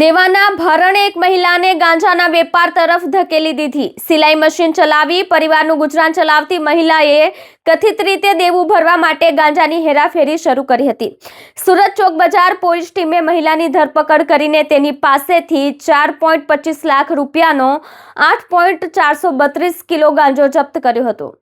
દેવાના ભરણે એક મહિલાને ગાંજાના વેપાર તરફ ધકેલી દીધી। સિલાઈ મશીન ચલાવી પરિવારનું ગુજરાન ચલાવતી મહિલાએ કથિત રીતે દેવું ભરવા માટે ગાંજાની હેરાફેરી શરૂ કરી હતી। સુરત ચોક બજાર પોલીસ ટીમે મહિલાની ધરપકડ કરીને તેની પાસેથી 4.25 લાખ રૂપિયાનો 8.432 કિલો ગાંજો જપ્ત કર્યો હતો।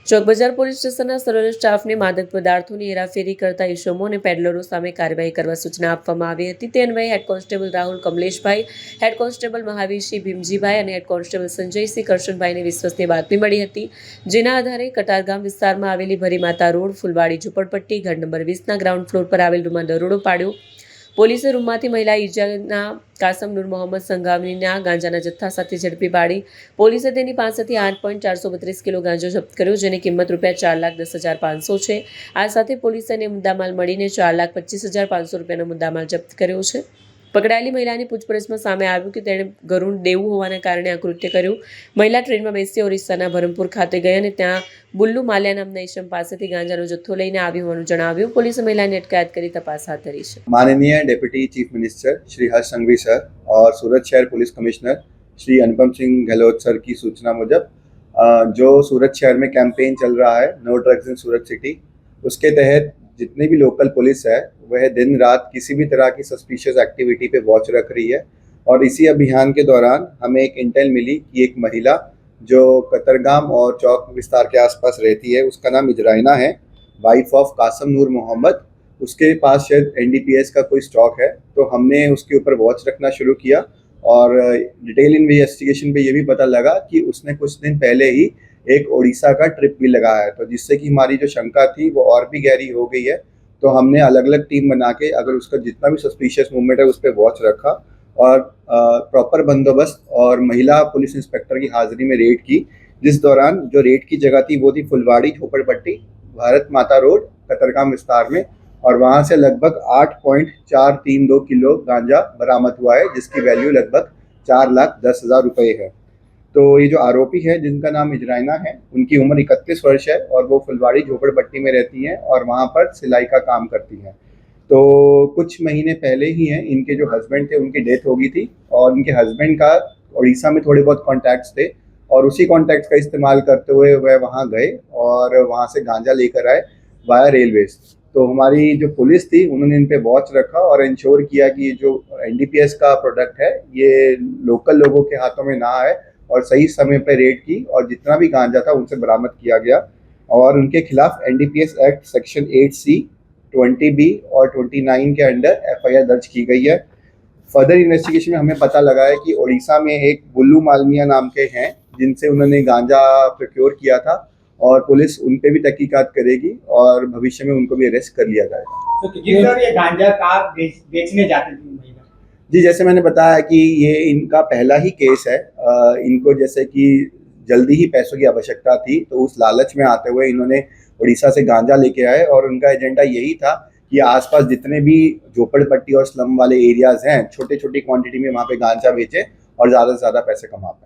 ચોક બજાર પોલીસ સ્ટેશનના સર્વેલન્સ સ્ટાફને માદક પદાર્થોની હેરાફેરી કરતા ઇસમો અને પેડલરો સામે કાર્યવાહી કરવા સૂચના આપવામાં આવી હતી। તે અન્વયે હેડ કોન્સ્ટેબલ રાહુલ કમલેશભાઈ, હેડ કોન્સ્ટેબલ મહાવીરસિંહ ભીમજીભાઈ અને હેડ કોન્સ્ટેબલ સંજયસિંહ કરશનભાઈને વિશ્વસનીય બાતમી મળી હતી, જેના આધારે કટારગામ વિસ્તારમાં આવેલી ભરીમાતા રોડ, ફૂલવાડી ઝુંપડપટ્ટી, ઘર નંબર 20ના ગ્રાઉન્ડ ફ્લોર પર આવેલ રૂમમાં દરોડો પાડ્યો। પોલીસે રૂમમાંથી મહિલા ઈજાના કાસમ નૂર મોહમ્મદ સંઘાવીના ગાંજાના જથ્થા સાથે ઝડપી પાડી પોલીસે તેની પાસેથી 8.432 કિલો ગાંજો જપ્ત કર્યો, જેની કિંમત ₹4,10,500 છે। આ સાથે પોલીસે મુદ્દામાલ મળીને ₹4,25,500 રૂપિયાનો મુદ્દામાલ જપ્ત કર્યો છે। પકડાયેલી મહિલાની પૂછપરછમાં સામે આવ્યું કે તેણે ગરુણ દેવું હોવાના કારણે આ કૃત્ય કર્યું। મહિલા ટ્રેનમાં બેસી ઓરિસ્સાના બરહમપુર ખાતે ગઈ અને ત્યાં બુલ્લુ માલ્યા નામના ઈસમ પાસેથી ગાંજાનો જથ્થો લઈને આવી હોવાનું જણાવ્યું। પોલીસે મહિલાની અટકાયત કરી તપાસ હાથ ધરી છે। माननीय deputy chief minister Shri Harsh Sanghvi sir और सूरत शहर police commissioner Shri Anupam Singh Gehlot sir की सूचना मुजब जो सूरत शहर में कैंपेन चल रहा है no drugs in Surat city, उसके तहत जितने भी लोकल पुलिस है वह दिन रात किसी भी तरह की सस्पिशियस एक्टिविटी पे वॉच रख रही है। और इसी अभियान के दौरान हमें एक इंटेल मिली कि एक महिला जो कतरगाम और चौक विस्तार के आसपास रहती है, उसका नाम इजराइना है, वाइफ ऑफ कासम नूर मोहम्मद। उसके पास शायद एनडीपीएस का कोई स्टॉक है, तो हमने उसके ऊपर वॉच रखना शुरू किया और डिटेल इन्वेस्टिगेशन पे ये भी पता लगा कि उसने कुछ दिन पहले ही एक उड़ीसा का ट्रिप भी लगाया है, तो जिससे कि हमारी जो शंका थी वो और भी गहरी हो गई है। तो हमने अलग अलग टीम बना के अगर उसका जितना भी सस्पिशियस मूवमेंट है उस पर वॉच रखा और प्रॉपर बंदोबस्त और महिला पुलिस इंस्पेक्टर की हाजिरी में रेड की, जिस दौरान जो रेड की जगह थी वो थी फुलवाड़ी झोपड़पट्टी, भारत माता रोड, कतरगाम विस्तार में। और वहाँ से लगभग 8.432 किलो गांजा बरामद हुआ है, जिसकी वैल्यू लगभग 4,10,000 रुपये है। तो ये जो आरोपी है जिनका नाम इजराइना है, उनकी उम्र 31 वर्ष है और वो फुलवाड़ी झोपड़पट्टी में रहती हैं और वहाँ पर सिलाई का काम करती हैं। तो कुछ महीने पहले ही हैं इनके जो हस्बैंड थे उनकी डेथ हो गई थी और उनके हस्बैंड का उड़ीसा में थोड़े बहुत कॉन्टैक्ट्स थे और उसी कॉन्टैक्ट्स का इस्तेमाल करते हुए वह वहाँ गए और वहाँ से गांजा लेकर आए वाया रेलवेज। तो हमारी जो पुलिस थी उन्होंने इन पे वॉच रखा और इंश्योर किया कि ये जो एनडीपीएस का प्रोडक्ट है ये लोकल लोगों के हाथों में ना आए और सही समय पर रेड की और जितना भी गांजा था उनसे बरामद किया गया और उनके खिलाफ NDPS act section 8C, 20B और 29 के अंडर एफआईआर दर्ज की गई है। फर्दर इन्वेस्टिगेशन में हमें पता लगा है कि उड़ीसा में एक बुल्लू मालमिया नाम के हैं जिनसे उन्होंने गांजा प्रोक्योर किया था और पुलिस उन पे भी तहकीकात करेगी और भविष्य में उनको भी अरेस्ट कर लिया जाएगा। तो सर ये गांजा कहाँ बेचने जाते थे महिला? जी, जैसे मैंने बताया कि ये इनका पहला ही केस है। इनको जैसे कि जल्दी ही पैसों की आवश्यकता थी, तो उस लालच में आते हुए इन्होंने उड़ीसा से गांजा लेके आए और उनका एजेंडा यही था कि आसपास जितने भी झोपड़पट्टी और स्लम वाले एरियाज हैं छोटी छोटी क्वांटिटी में वहाँ पे गांजा बेचे और ज़्यादा से ज़्यादा पैसे कमा पाए।